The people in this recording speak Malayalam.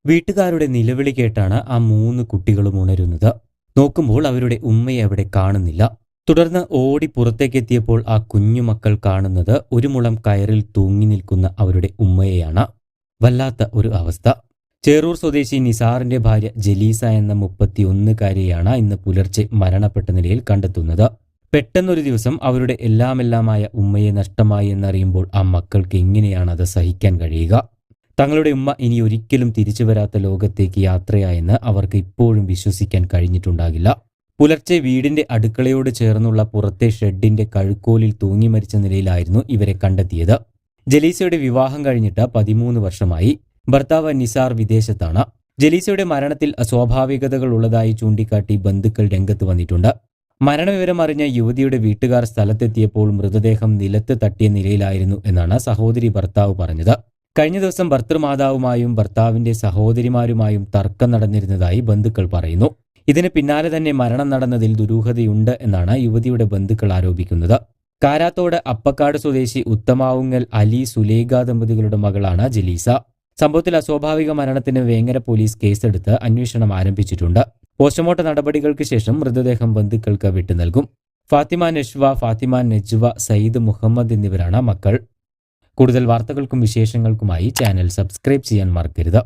വീട്ടുകാരുടെ നിലവിളി കേട്ടാണ് ആ 3 കുട്ടികളും ഉണരുന്നത്. നോക്കുമ്പോൾ അവരുടെ ഉമ്മയെ അവിടെ കാണുന്നില്ല. തുടർന്ന് ഓടി പുറത്തേക്കെത്തിയപ്പോൾ ആ കുഞ്ഞുമക്കൾ കാണുന്നത് ഒരു മുളം കയറിൽ തൂങ്ങി നിൽക്കുന്ന അവരുടെ ഉമ്മയെയാണ്. വല്ലാത്ത ഒരു അവസ്ഥ. ചേറൂർ സ്വദേശി നിസാറിന്റെ ഭാര്യ ജലീസ എന്ന 31-കാരിയെയാണ് ഇന്ന് പുലർച്ചെ മരണപ്പെട്ട നിലയിൽ കണ്ടെത്തുന്നത്. പെട്ടെന്നൊരു ദിവസം അവരുടെ എല്ലാമെല്ലാമായ ഉമ്മയെ നഷ്ടമായി എന്നറിയുമ്പോൾ ആ മക്കൾക്ക് എങ്ങനെയാണ് അത് സഹിക്കാൻ കഴിയുക? തങ്ങളുടെ ഉമ്മ ഇനി ഒരിക്കലും തിരിച്ചു വരാത്ത ലോകത്തേക്ക് യാത്രയായെന്ന് അവർക്ക് ഇപ്പോഴും വിശ്വസിക്കാൻ കഴിഞ്ഞിട്ടുണ്ടാകില്ല. പുലർച്ചെ വീടിന്റെ അടുക്കളയോട് ചേർന്നുള്ള പുറത്തെ ഷെഡിന്റെ കഴുക്കോലിൽ തൂങ്ങി മരിച്ച നിലയിലായിരുന്നു ഇവരെ കണ്ടെത്തിയത്. ജലീസയുടെ വിവാഹം കഴിഞ്ഞിട്ട് 13 വർഷമായി. ഭർത്താവ് നിസാർ വിദേശത്താണ്. ജലീസയുടെ മരണത്തിൽ അസ്വാഭാവികതകൾ ഉള്ളതായി ചൂണ്ടിക്കാട്ടി ബന്ധുക്കൾ രംഗത്ത് വന്നിട്ടുണ്ട്. മരണവിവരം അറിഞ്ഞ യുവതിയുടെ വീട്ടുകാർ സ്ഥലത്തെത്തിയപ്പോൾ മൃതദേഹം നിലത്ത് തട്ടിയ നിലയിലായിരുന്നു എന്നാണ് സഹോദരി ഭർത്താവ് പറഞ്ഞത്. കഴിഞ്ഞ ദിവസം ഭർത്തൃമാതാവുമായും ഭർത്താവിന്റെ സഹോദരിമാരുമായും തർക്കം നടന്നിരുന്നതായി ബന്ധുക്കൾ പറയുന്നു. ഇതിന് പിന്നാലെ തന്നെ മരണം നടന്നതിൽ ദുരൂഹതയുണ്ട് എന്നാണ് യുവതിയുടെ ബന്ധുക്കൾ ആരോപിക്കുന്നത്. കാരാത്തോട് അപ്പക്കാട് സ്വദേശി ഉത്തമാവുങ്ങൽ അലി സുലേഖ ദമ്പതികളുടെ മകളാണ് ജലീസ. സംഭവത്തിൽ അസ്വാഭാവിക മരണത്തിന് വേങ്ങര പോലീസ് കേസെടുത്ത് അന്വേഷണം ആരംഭിച്ചിട്ടുണ്ട്. പോസ്റ്റ്മോർട്ടം നടപടികൾക്ക് ശേഷം മൃതദേഹം ബന്ധുക്കൾക്ക് വിട്ടുനൽകും. ഫാത്തിമ നഷ്വ, ഫാത്തിമ നജ്വ, സയ്യിദ് മുഹമ്മദ് എന്നിവരാണ് മക്കൾ. കൂടുതൽ വാർത്തകൾക്കും വിശേഷങ്ങൾക്കുമായി ചാനൽ സബ്സ്ക്രൈബ് ചെയ്യാൻ മറക്കരുത്.